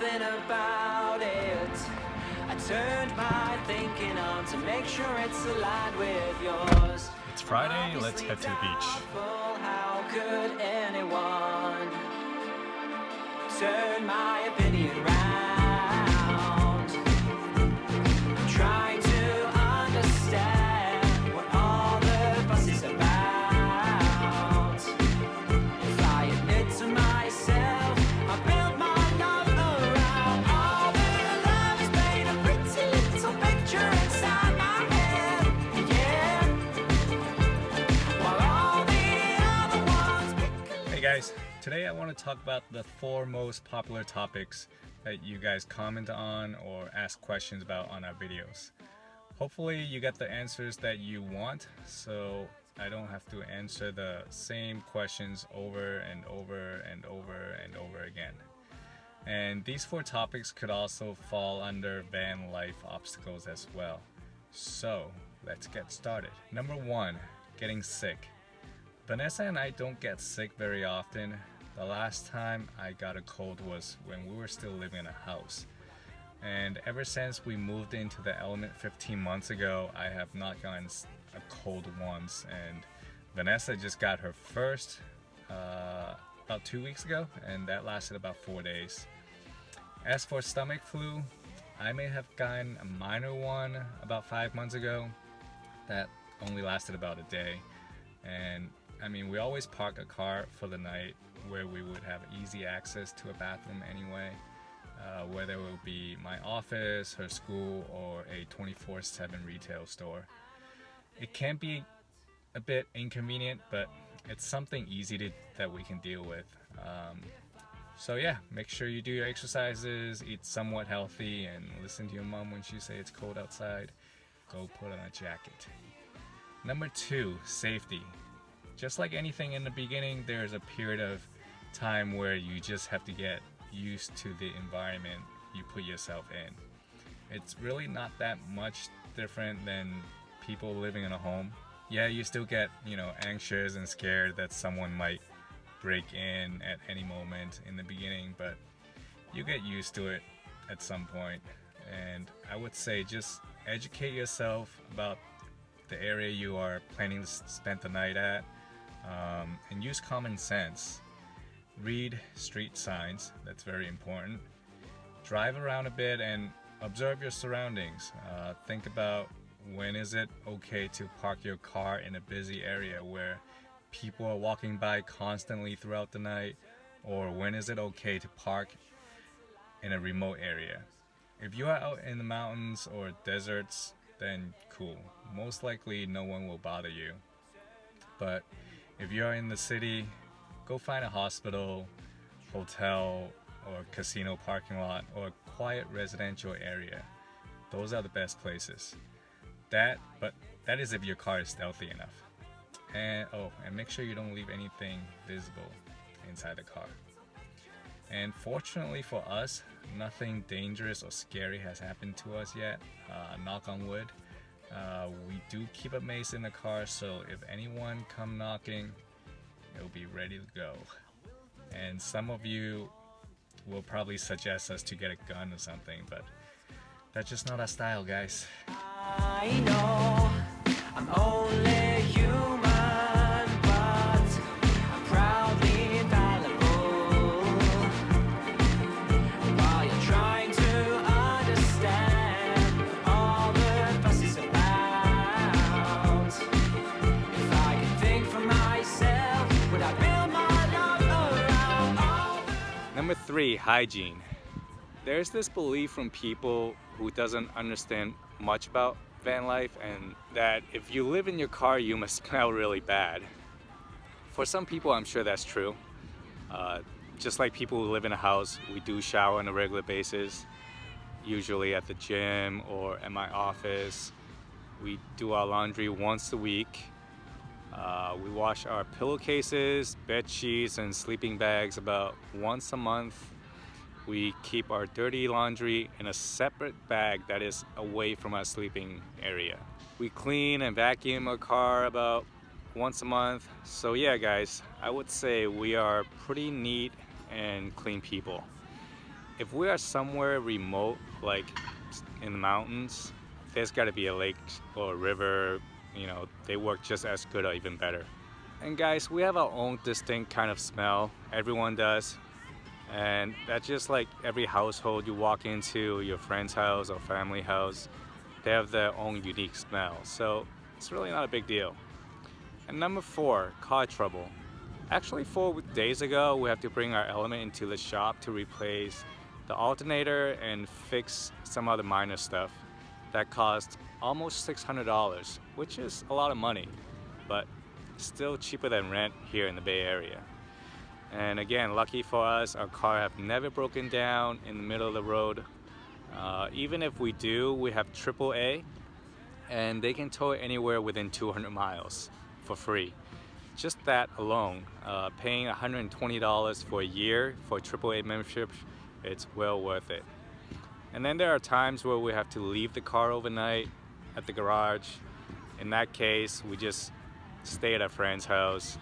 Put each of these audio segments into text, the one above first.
something about it. I turned my thinking on to make sure it's aligned with yours. It's Friday, let's head to the beach. How could anyone turn my opinion round? I'm trying to understand what all the fuss is about. If I admit to myself, I build my love around all the loves, paint a pretty little picture inside my head. Yeah. While all the other ones pick a Hey guys, today I want to talk about the 4 most popular topics that you guys comment on or ask questions about on our videos. Hopefully you get the answers that you want, so I don't have to answer the same questions over and over and over and over again. And these 4 topics could also fall under van life obstacles as well. So let's get started. Number 1, getting sick. Vanessa and I don't get sick very often. The last time I got a cold was when we were still living in a house. And ever since we moved into the element 15 months ago, I have not gotten a cold once. And Vanessa just got her first about 2 weeks ago, and that lasted about 4 days. As for stomach flu, I may have gotten a minor one about 5 months ago. That only lasted about a day. And I mean, we always park a car for the night where we would have easy access to a bathroom anyway, whether it will be my office, her school, or a 24/7 retail store. It can be a bit inconvenient, but it's something easy that we can deal with. So yeah, make sure you do your exercises, eat somewhat healthy, and listen to your mom when she says it's cold outside. Go put on a jacket. Number 2, safety. Just like anything in the beginning, there's a period of time where you just have to get used to the environment you put yourself in. It's really not that much different than people living in a home. Yeah, you still get, anxious and scared that someone might break in at any moment in the beginning, but you get used to it at some point. And I would say just educate yourself about the area you are planning to spend the night at. And use common sense. Read street signs, that's very important. Drive around a bit and observe your surroundings. Think about when is it okay to park your car in a busy area where people are walking by constantly throughout the night, or when is it okay to park in a remote area. If you are out in the mountains or deserts, then cool. Most likely no one will bother you. But if you're in the city, go find a hospital, hotel, or casino parking lot, or a quiet residential area. Those are the best places. But that is if your car is stealthy enough. And make sure you don't leave anything visible inside the car. And fortunately for us, nothing dangerous or scary has happened to us yet. Knock on wood. We do keep a mace in the car, so if anyone come knocking, it'll be ready to go. And some of you will probably suggest us to get a gun or something, but that's just not our style, guys. I know I'm only human, but I'm proudly fallible. While you're trying to understand all the fuss is about, if I could think for myself, would I build my love around all the... Number 3, hygiene. There's this belief from people who doesn't understand much about van life, and that if you live in your car you must smell really bad. For some people I'm sure that's true. Just like people who live in a house, we do shower on a regular basis, usually at the gym or at my office. We do our laundry once a week. We wash our pillowcases, bed sheets, and sleeping bags about once a month. We keep our dirty laundry in a separate bag that is away from our sleeping area. We clean and vacuum our car about once a month. So yeah, guys, I would say we are pretty neat and clean people. if we are somewhere remote, like in the mountains, there's got to be a lake or a river. You know, they work just as good or even better. And guys, we have our own distinct kind of smell. Everyone does. And that's just like every household you walk into, your friend's house or family house, they have their own unique smell. So it's really not a big deal. And number 4, car trouble. Actually, 4 days ago, we have to bring our Element into the shop to replace the alternator and fix some other minor stuff. That cost almost $600, which is a lot of money, but still cheaper than rent here in the Bay Area. And again, lucky for us, our car have never broken down in the middle of the road. Even if we do, we have AAA, and they can tow it anywhere within 200 miles for free. Just that alone, paying $120 for a year for a AAA membership, it's well worth it. And then there are times where we have to leave the car overnight at the garage. In that case, we just stay at a friend's house,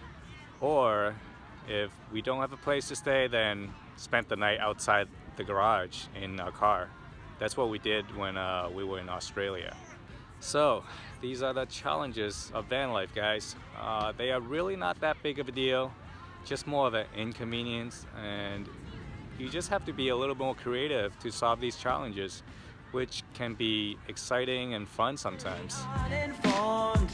or if we don't have a place to stay, then spend the night outside the garage in our car. That's what we did when we were in Australia. So these are the challenges of van life, guys. They are really not that big of a deal, just more of an inconvenience, and you just have to be a little more creative to solve these challenges, which can be exciting and fun sometimes. Uninformed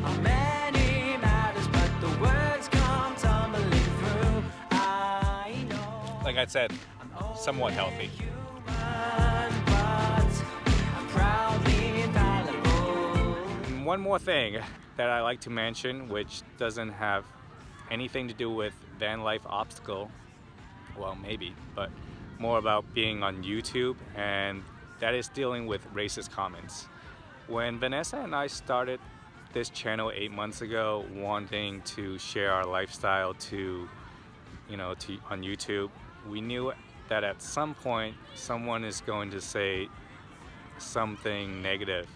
on many matters, but the words come tumbling through. I know Like I said, somewhat healthy. human, but I'm proudly infallible. And one more thing that I like to mention, which doesn't have anything to do with van life obstacle, well maybe, but more about being on YouTube, and that is dealing with racist comments. When Vanessa and I started this channel 8 months ago, wanting to share our lifestyle to on YouTube, we knew that at some point someone is going to say something negative.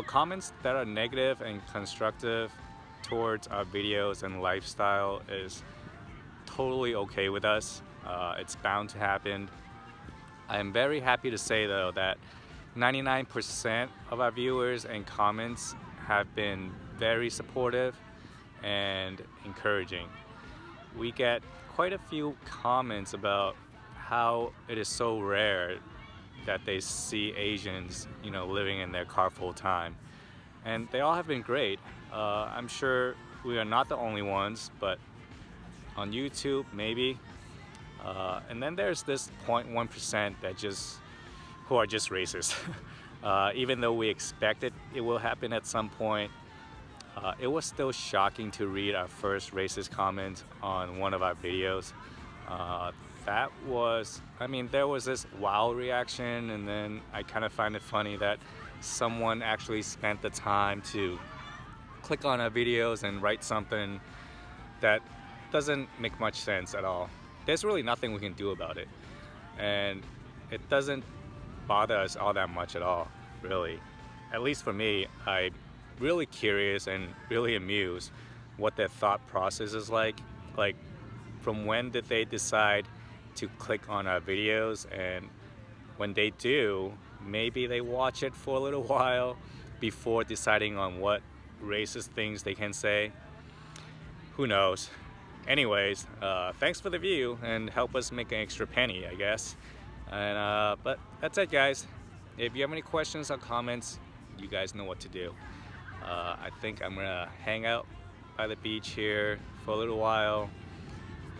Comments that are negative and constructive towards our videos and lifestyle is totally okay with us. It's bound to happen. I am very happy to say though that 99% of our viewers and comments have been very supportive and encouraging. We get quite a few comments about how it is so rare that they see Asians, living in their car full time. And they all have been great. I'm sure we are not the only ones, but on YouTube, maybe. And then there's this 0.1% who are just racist. Even though we expected it will happen at some point, it was still shocking to read our first racist comment on one of our videos. There was this wow reaction, and then I kind of find it funny that someone actually spent the time to click on our videos and write something that doesn't make much sense at all. There's really nothing we can do about it, and it doesn't bother us all that much at all, really. At least for me, I'm really curious and really amused what their thought process is like from when did they decide to click on our videos, and when they do, maybe they watch it for a little while before deciding on what racist things they can say. Who knows? Anyways, thanks for the view and help us make an extra penny, I guess. And but that's it, guys. If you have any questions or comments, you guys know what to do. I think I'm gonna hang out by the beach here for a little while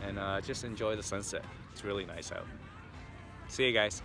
and just enjoy the sunset. It's really nice out. See you guys.